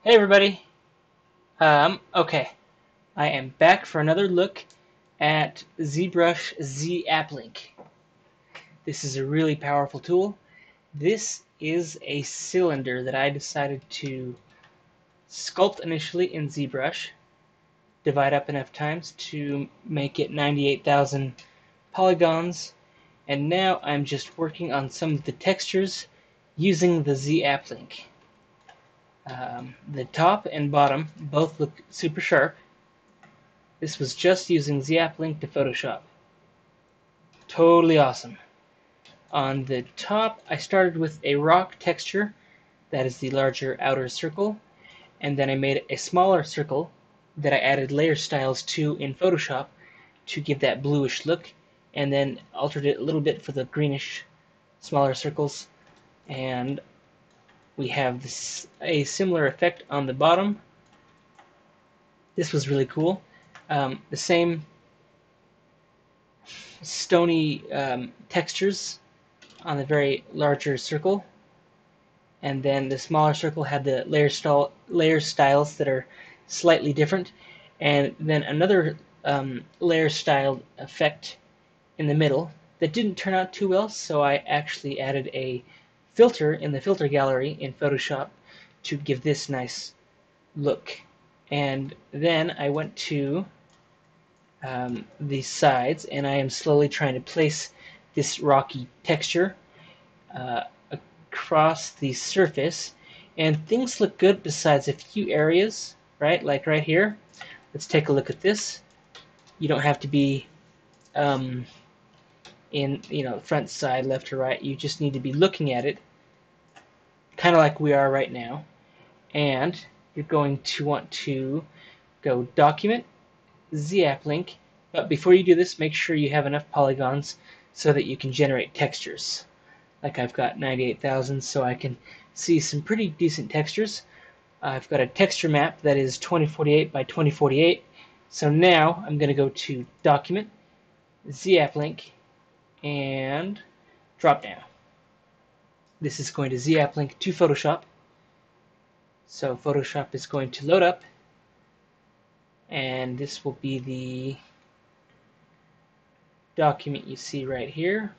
Hey everybody. Okay. I am back for another look at Zbrush ZApplink. This is a really powerful tool. This is a cylinder that I decided to sculpt initially in Zbrush, divide up enough times to make it 98,000 polygons, and now I'm just working on some of the textures using the ZApplink. The top and bottom both look super sharp. This was just using ZApplink to Photoshop. Totally awesome. On the top, I started with a rock texture, that is the larger outer circle, and then I made a smaller circle that I added layer styles to in Photoshop to give that bluish look, and then altered it a little bit for the greenish smaller circles, and we have a similar effect on the bottom. This was really cool. The same stony textures on the very larger circle, and then the smaller circle had the layer styles that are slightly different, and then another layer styled effect in the middle that didn't turn out too well, so I actually added a filter in the filter gallery in Photoshop to give this nice look. And then I went to the sides, and I am slowly trying to place this rocky texture across the surface, and things look good besides a few areas, right? Like right here. Let's take a look at this. You don't have to be in front, side, left or right. You just need to be looking at it, kind of like we are right now, and you're going to want to go Document, ZApplink, but before you do this, make sure you have enough polygons so that you can generate textures. Like I've got 98,000, so I can see some pretty decent textures. I've got a texture map that is 2048 by 2048. So now I'm going to go to Document, ZApplink, and drop down. This is going to ZApplink to Photoshop. So Photoshop is going to load up, and this will be the document you see right here.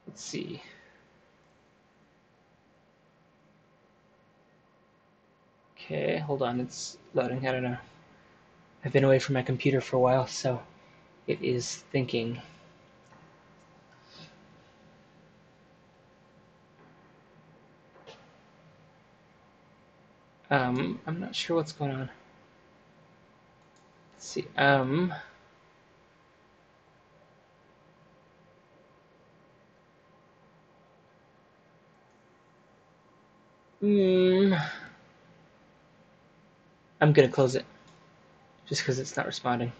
Let's see. Okay, hold on, it's loading. I don't know. I've been away from my computer for a while, so it is thinking. I'm not sure what's going on. Let's see. I'm gonna close it just because it's not responding.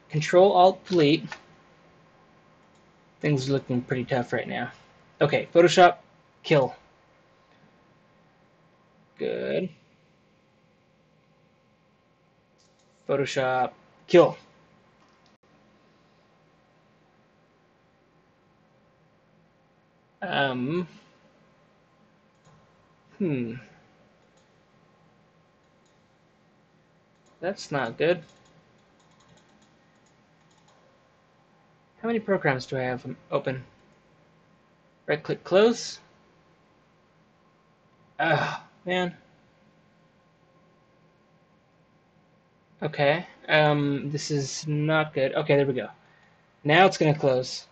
Control Alt Delete. Things are looking pretty tough right now. Okay, Photoshop, kill. Good. Photoshop, kill. That's not good. How many programs do I have open? Right-click, close. Oh, man. Okay. This is not good. Okay, there we go. Now it's gonna close.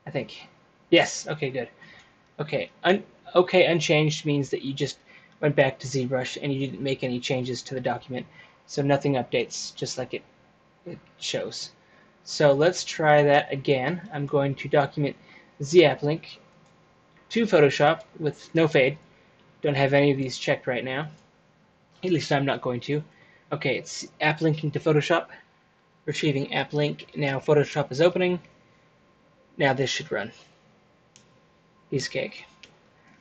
I think. Yes. Okay, good. Okay. Okay, unchanged means that you just went back to ZBrush and you didn't make any changes to the document, so nothing updates, just like it shows. So let's try that again. I'm going to Document, ZApplink to Photoshop with no fade. Don't have any of these checked right now. At least I'm not going to. Okay, it's app linking to Photoshop. Retrieving app link. Now Photoshop is opening. Now this should run. Piece of cake.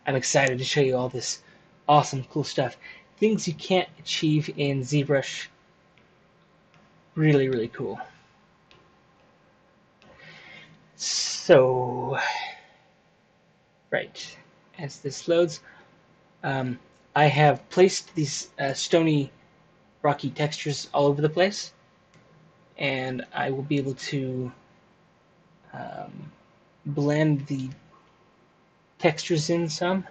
I'm excited to show you all this awesome, cool stuff. Things you can't achieve in ZBrush. Really, really cool. So Right. As this loads, I have placed these stony, rocky textures all over the place, and I will be able to um, blend the textures in some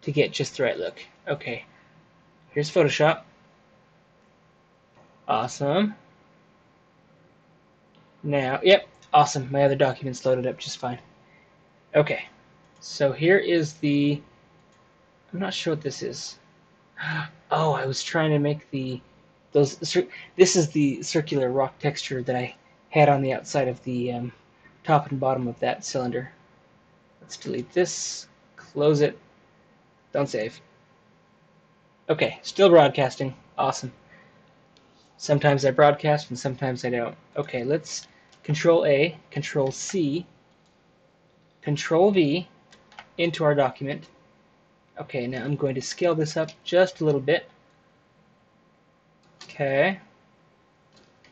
to get just the right look. Okay, here's Photoshop. Awesome. Now, yep, awesome. My other document's loaded up just fine. Okay, so here is the, I'm not sure what this is. Oh, I was trying to make this is the circular rock texture that I had on the outside of the top and bottom of that cylinder. Let's delete this, close it, don't save. Okay, still broadcasting. Awesome. Sometimes I broadcast and sometimes I don't. Okay, let's Control A, Control C, Control V into our document. Okay, now I'm going to scale this up just a little bit. Okay,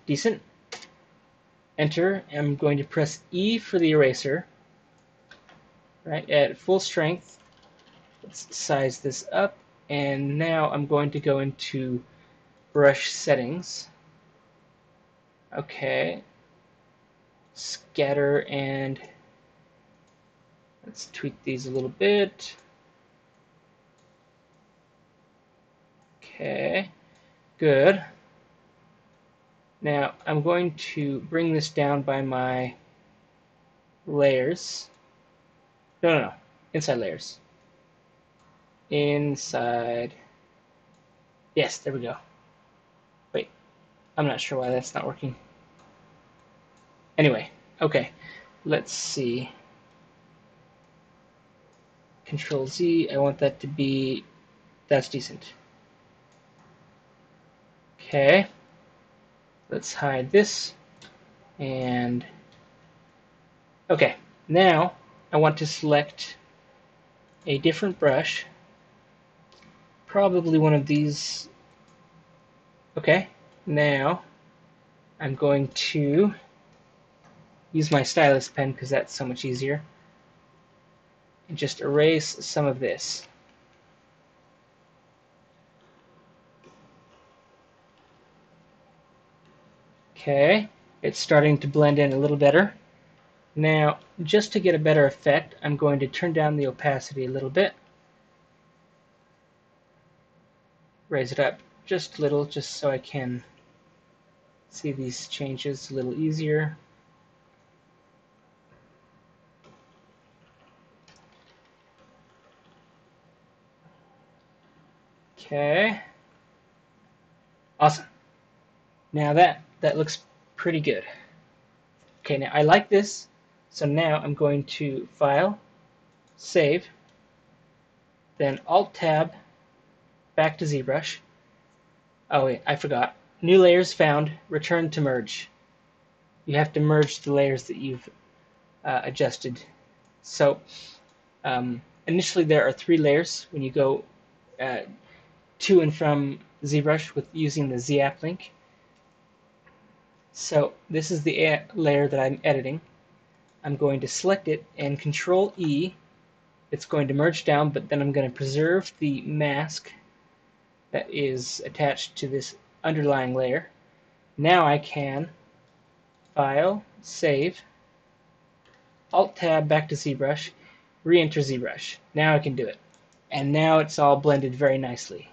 decent. Enter. I'm going to press E for the eraser. Right, at full strength. Let's size this up, and now I'm going to go into brush settings. Okay, scatter, and let's tweak these a little bit. Okay, good. Now I'm going to bring this down by my layers. No, inside layers. Inside. Yes, there we go. Wait, I'm not sure why that's not working. Anyway, okay, let's see. Control Z, I want that to be, that's decent. Okay, let's hide this, and okay, now I want to select a different brush, probably one of these. Okay, now I'm going to use my stylus pen because that's so much easier, and just erase some of this. Okay, it's starting to blend in a little better. Now, just to get a better effect, I'm going to turn down the opacity a little bit. Raise it up just a little, just so I can see these changes a little easier. Okay. Awesome. Now that looks pretty good. Okay, now I like this, so now I'm going to File, Save, then Alt-Tab, back to ZBrush. Oh wait, I forgot. New layers found, return to merge. You have to merge the layers that you've adjusted. So initially there are 3 layers when you go to and from ZBrush with using the ZApplink. So this is the layer that I'm editing. I'm going to select it and Control E. It's going to merge down, but then I'm going to preserve the mask that is attached to this underlying layer. Now I can File, Save, Alt-Tab back to ZBrush, re-enter ZBrush. Now I can do it. And now it's all blended very nicely.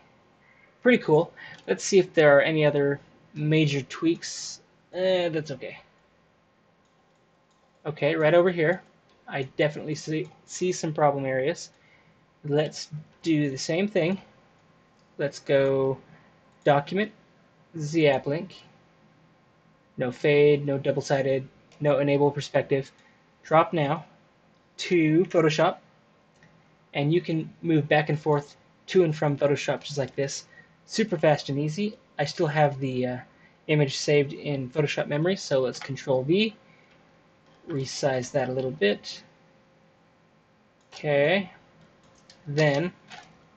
Pretty cool. Let's see if there are any other major tweaks. That's okay. Okay, right over here, I definitely see some problem areas. Let's do the same thing. Let's go Document, ZApplink, no fade, no double-sided, no enable perspective. Drop now to Photoshop, and you can move back and forth to and from Photoshop just like this. Super fast and easy. I still have the image saved in Photoshop memory, so let's Control V, resize that a little bit. Okay, then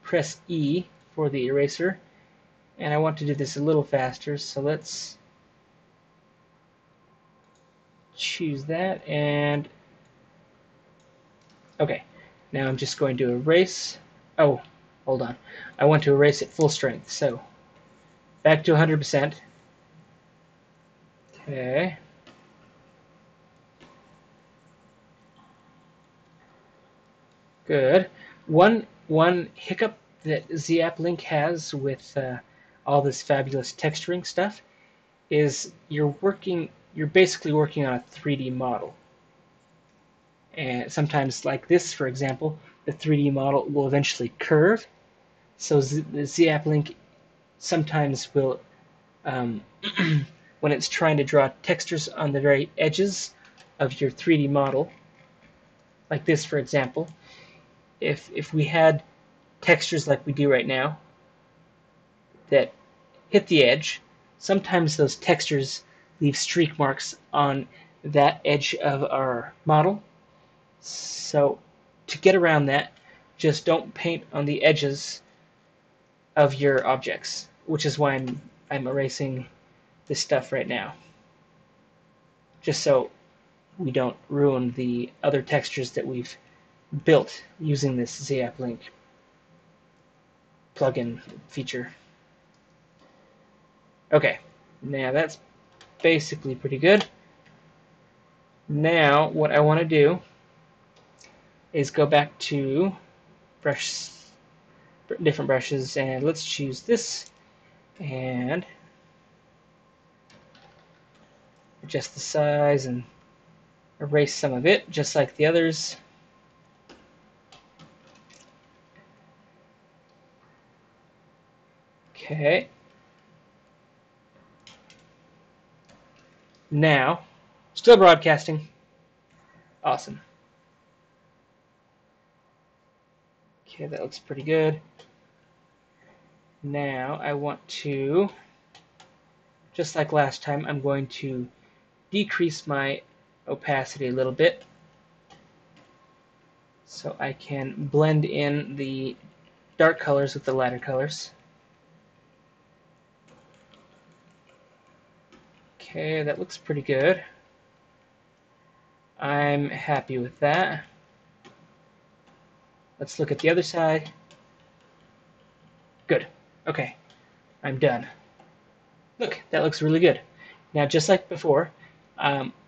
press E for the eraser, and I want to do this a little faster, so let's choose that, and Okay, now I'm just going to erase. Oh, hold on. I want to erase at full strength, so back to 100%. Okay. Good. One hiccup that ZApplink has with all this fabulous texturing stuff is you're basically working on a 3D model. And sometimes, like this, for example, the 3D model will eventually curve. So the ZApplink sometimes will, um, when it's trying to draw textures on the very edges of your 3D model, like this, for example, if we had textures like we do right now that hit the edge, sometimes those textures leave streak marks on that edge of our model. So to get around that, just don't paint on the edges of your objects, which is why I'm erasing this stuff right now, just so we don't ruin the other textures that we've built using this ZApplink plugin feature. Okay, now that's basically pretty good. Now what I want to do is go back to different brushes, and let's choose this and adjust the size and erase some of it just like the others. Okay. Now, still broadcasting. Awesome. Okay, that looks pretty good. Now I want to, just like last time, I'm going to decrease my opacity a little bit so I can blend in the dark colors with the lighter colors. Okay, that looks pretty good. I'm happy with that. Let's look at the other side. Good. Okay, I'm done. Look, that looks really good. Now, just like before,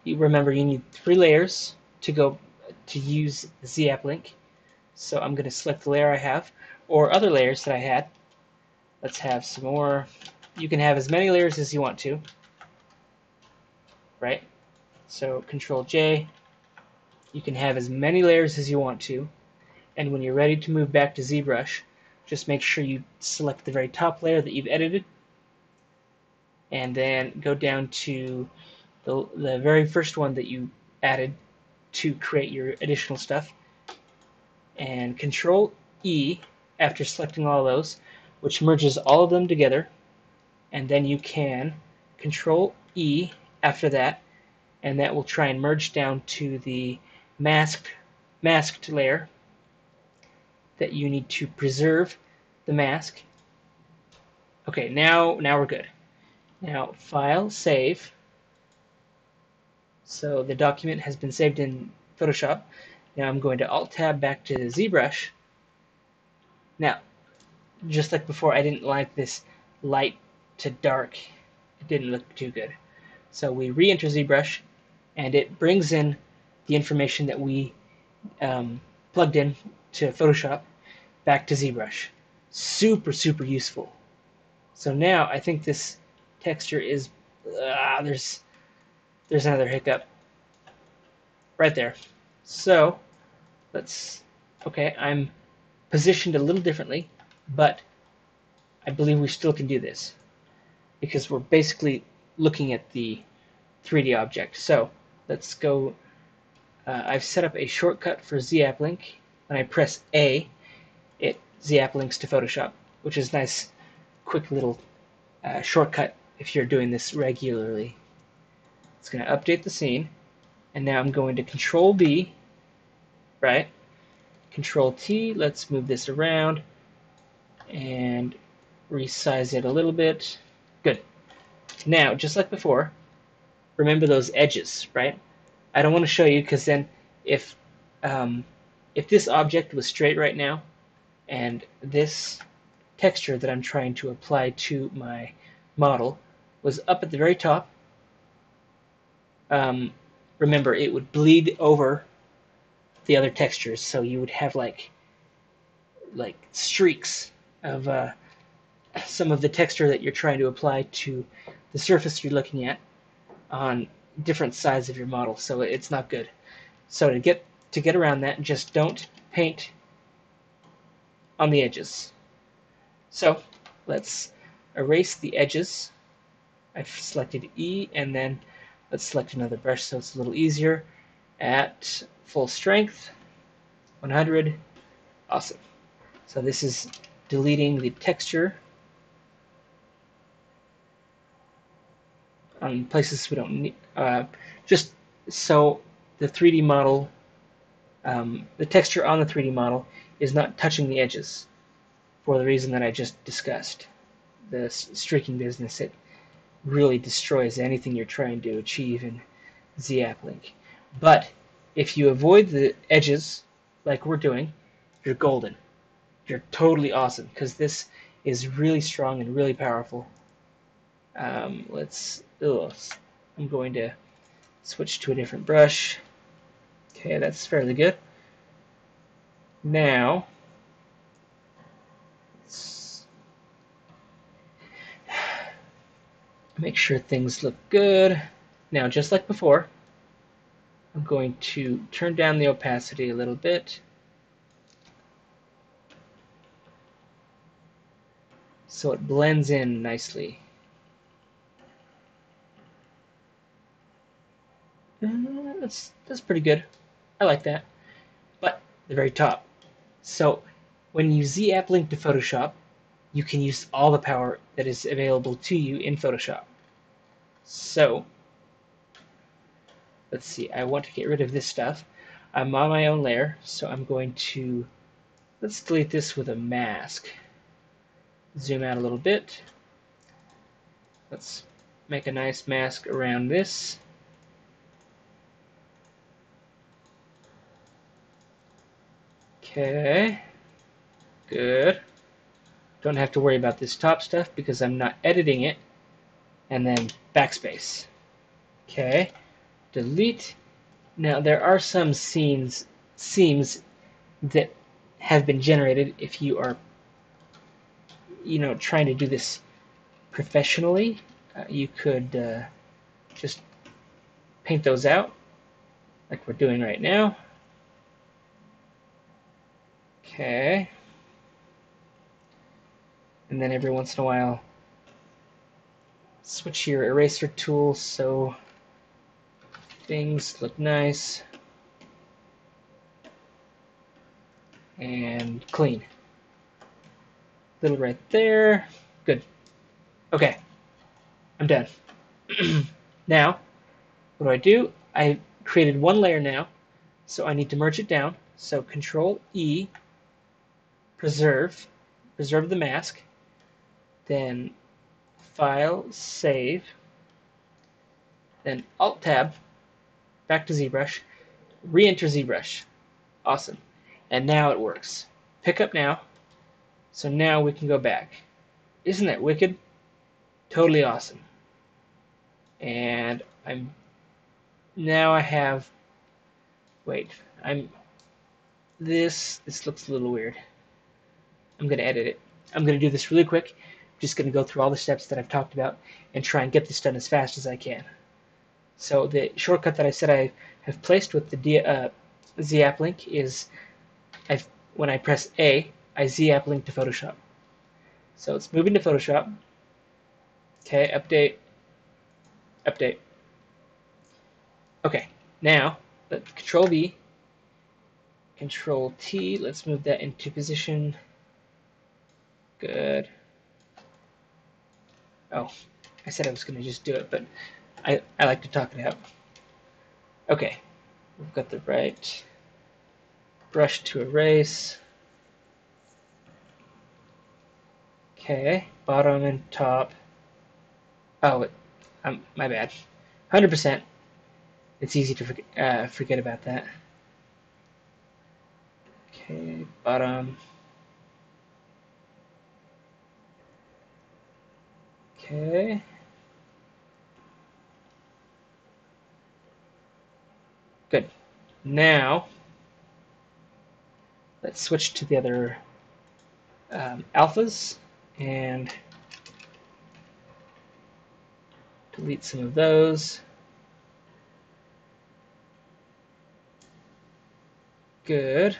you remember you need 3 layers to use ZApplink. So I'm going to select the layer I have, or other layers that I had. Let's have some more. You can have as many layers as you want to, right? So Control J. You can have as many layers as you want to, and when you're ready to move back to ZBrush, just make sure you select the very top layer that you've edited, and then go down to the very first one that you added to create your additional stuff, and Control E after selecting all those, which merges all of them together, and then you can Control E after that, and that will try and merge down to the masked layer that you need to preserve the mask. Okay, now we're good. Now File, Save. So the document has been saved in Photoshop. Now I'm going to Alt-Tab back to ZBrush. Now, just like before, I didn't like this light to dark. It didn't look too good. So we re-enter ZBrush, and it brings in the information that we plugged in to Photoshop back to ZBrush. Super, super useful. So now I think this texture is... there's another hiccup right there. So okay, I'm positioned a little differently, but I believe we still can do this because we're basically looking at the 3D object. So let's go. I've set up a shortcut for ZApplink. When I press A, it ZApplinks to Photoshop, which is a nice, quick little shortcut if you're doing this regularly. It's going to update the scene, and now I'm going to Control B, right? Control T, let's move this around and resize it a little bit. Good. Now, just like before, remember those edges, right? I don't want to show you because then if if this object was straight right now, and this texture that I'm trying to apply to my model was up at the very top, remember it would bleed over the other textures, so you would have like streaks of some of the texture that you're trying to apply to the surface you're looking at on different sides of your model, so it's not good. So to get around that, just don't paint on the edges. So let's erase the edges. I've selected E, and then let's select another brush so it's a little easier. At full strength, 100. Awesome. So this is deleting the texture on places we don't need, just so the 3D model, the texture on the 3D model is not touching the edges for the reason that I just discussed. The streaking business, it really destroys anything you're trying to achieve in ZApplink. But if you avoid the edges like we're doing, you're golden. You're totally awesome, because this is really strong and really powerful. I'm going to switch to a different brush. Okay, that's fairly good. Now, let's make sure things look good. Now, just like before, I'm going to turn down the opacity a little bit, so it blends in nicely. That's pretty good. I like that. But the very top. So when you ZApplink to Photoshop, you can use all the power that is available to you in Photoshop. So let's see, I want to get rid of this stuff. I'm on my own layer, so I'm going to, let's delete this with a mask. Zoom out a little bit. Let's make a nice mask around this. Okay, good. Don't have to worry about this top stuff because I'm not editing it. And then backspace. Okay, delete. Now there are some seams that have been generated if you are, trying to do this professionally. You could just paint those out like we're doing right now. Okay. And then every once in a while, switch your eraser tool so things look nice and clean. Little right there. Good. Okay. I'm done. Now, what do? I created one layer now, so I need to merge it down. So Control E, preserve the mask, then File, Save, then Alt Tab, back to ZBrush, re-enter ZBrush. Awesome. And now it works. Pick up now. So now we can go back. Isn't that wicked? Totally awesome. And this looks a little weird. I'm going to edit it. I'm going to do this really quick. I'm just going to go through all the steps that I've talked about and try and get this done as fast as I can. So the shortcut that I said I have placed with the ZApplink is when I press A, I ZApplink to Photoshop. So it's moving to Photoshop. Okay, update. Okay, now let's Control V, Control T. Let's move that into position. Good. Oh, I said I was going to just do it, but I like to talk it out. Okay, we've got the right brush to erase. Okay, bottom and top. Oh, my bad. 100%. It's easy to forget about that. Okay, bottom. Okay. Good. Now, let's switch to the other alphas and delete some of those. Good.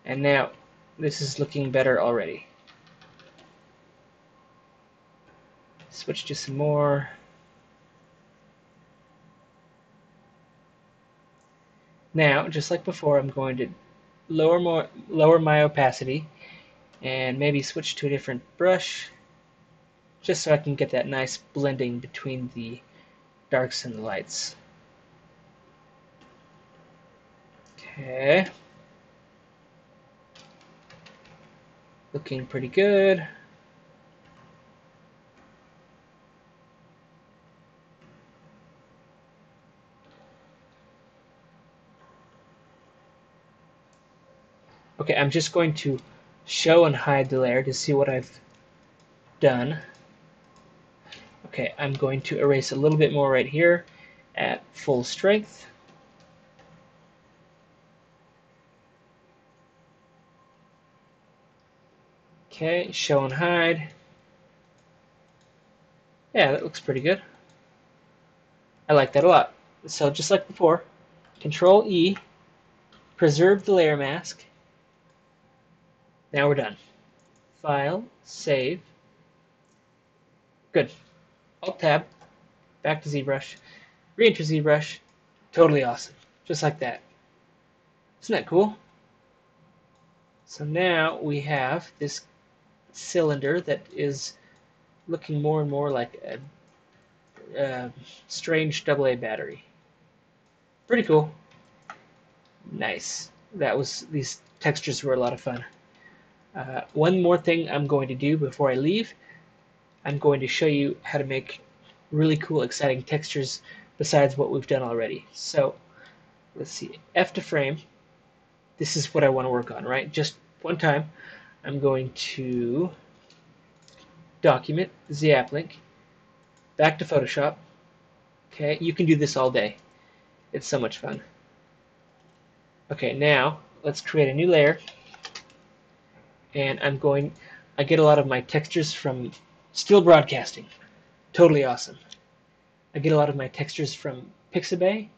And now, this is looking better already. Switch to some more. Now, just like before, I'm going to lower my opacity and maybe switch to a different brush just so I can get that nice blending between the darks and the lights. Okay. Looking pretty good. Okay, I'm just going to show and hide the layer to see what I've done. Okay, I'm going to erase a little bit more right here at full strength. Okay, show and hide. Yeah, that looks pretty good. I like that a lot. So just like before, Control E, preserve the layer mask. Now we're done. File, save. Good. Alt Tab, back to ZBrush, re-enter ZBrush. Totally awesome. Just like that. Isn't that cool? So now we have this cylinder that is looking more and more like a strange AA battery. Pretty cool. Nice. These textures were a lot of fun. One more thing I'm going to do before I leave. I'm going to show you how to make really cool, exciting textures besides what we've done already. So let's see, F to frame. This is what I want to work on, right? Just one time, I'm going to document, ZApplink, back to Photoshop. Okay, you can do this all day. It's so much fun. Okay, now let's create a new layer. And I get a lot of my textures from still broadcasting. Totally awesome. I get a lot of my textures from Pixabay,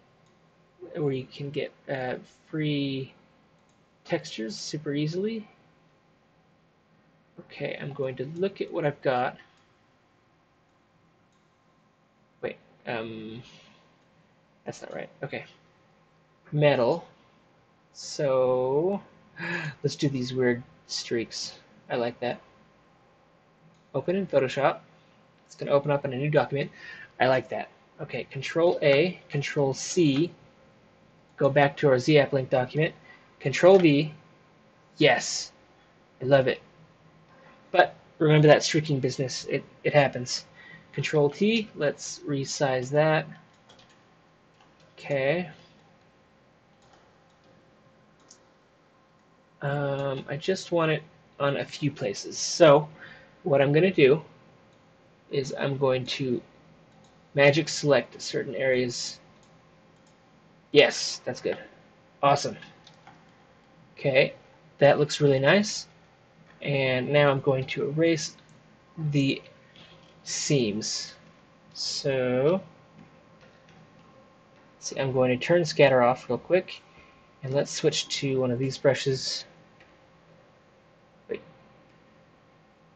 where you can get free textures super easily. Okay, I'm going to look at what I've got. Wait, that's not right. Okay, metal. So let's do these weird streaks. I like that. Open in Photoshop. It's going to open up in a new document. I like that. Okay, Control A, Control C. Go back to our ZApplink document. Control V. Yes, I love it. But remember that streaking business. It happens. Control T. Let's resize that. Okay. I just want it on a few places. So what I'm going to do is I'm going to magic select certain areas. Yes, that's good. Awesome. Okay, that looks really nice. And now I'm going to erase the seams. So, see, I'm going to turn scatter off real quick. And let's switch to one of these brushes. Wait.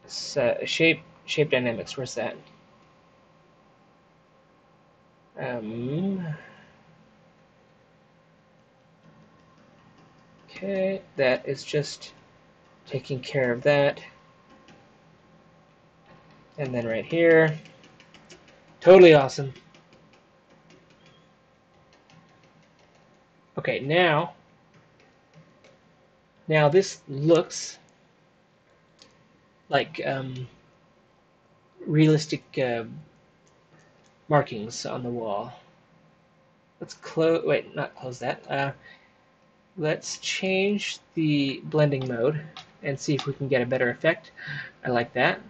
Shape dynamics, where's that? Okay, that is just taking care of that. And then right here, totally awesome. Okay, now this looks like realistic markings on the wall. Let's close. Wait, not close that. Let's change the blending mode and see if we can get a better effect. I like that.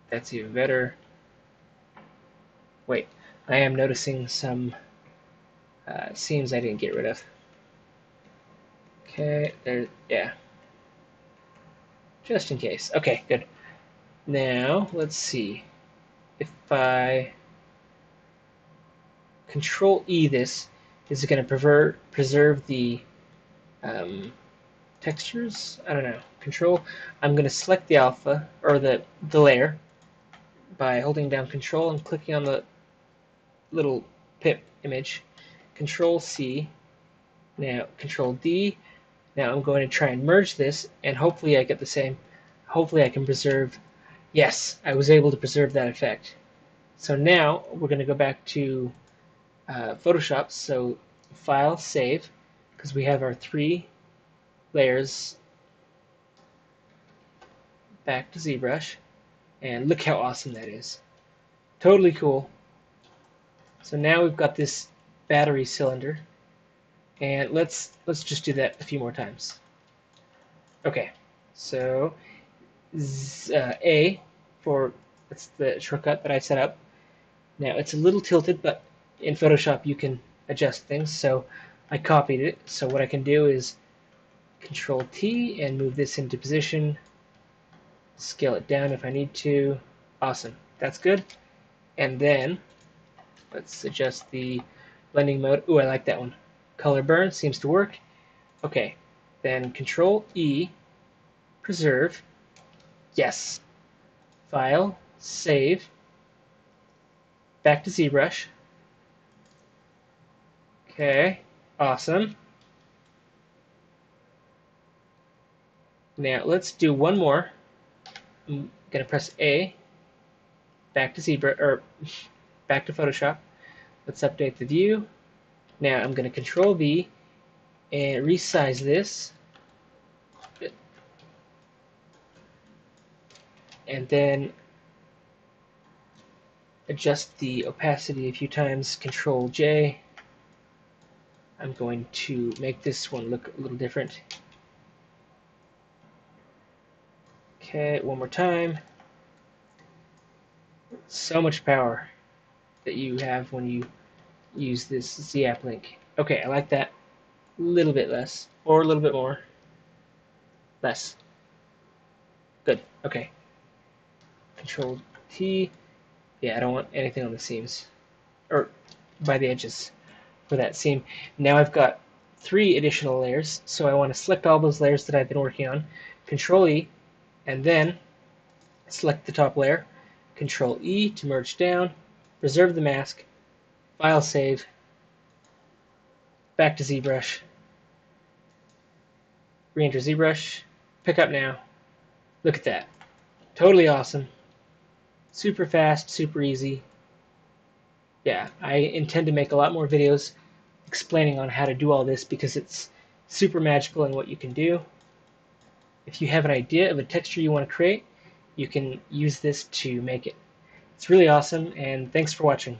That's even better. Wait, I am noticing some seams I didn't get rid of. Okay, there, yeah. Just in case. Okay, good. Now, let's see. If I Control E this, is it going to preserve the textures? I don't know. Control. I'm going to select the alpha, or the layer, by holding down Control and clicking on the little pip image. Control C. Now, Control D. Now I'm going to try and merge this, and hopefully I get the same. Hopefully I can preserve. Yes, I was able to preserve that effect. So now we're going to go back to Photoshop. So File, Save, because we have our 3 layers. Back to ZBrush, and look how awesome that is. Totally cool. So now we've got this battery cylinder, and let's just do that a few more times. Okay, so A for that's the shortcut that I set up. Now it's a little tilted, but in Photoshop you can adjust things. So I copied it. So what I can do is Control T and move this into position. Scale it down if I need to. Awesome, that's good. And then let's adjust the blending mode. Ooh, I like that one. Color burn seems to work. Okay, then Control E, preserve. Yes. File, save. Back to ZBrush. Okay, awesome. Now let's do one more. I'm gonna press A. Back to ZBrush, or back to Photoshop. Let's update the view. Now I'm gonna Control V and resize this. And then adjust the opacity a few times. Control J. I'm going to make this one look a little different. Okay, one more time. So much power that you have when you use this ZApplink. Okay, I like that. A little bit less, or a little bit more. Less. Good. Okay. Control T. Yeah, I don't want anything on the seams, or by the edges for that seam. Now I've got 3 additional layers, so I want to select all those layers that I've been working on. Control E, and then select the top layer. Control E to merge down, preserve the mask, file save, back to ZBrush, re-enter ZBrush, pick up now. Look at that. Totally awesome. Super fast, super easy. Yeah, I intend to make a lot more videos explaining on how to do all this because it's super magical in what you can do. If you have an idea of a texture you want to create, you can use this to make it. It's really awesome, and thanks for watching.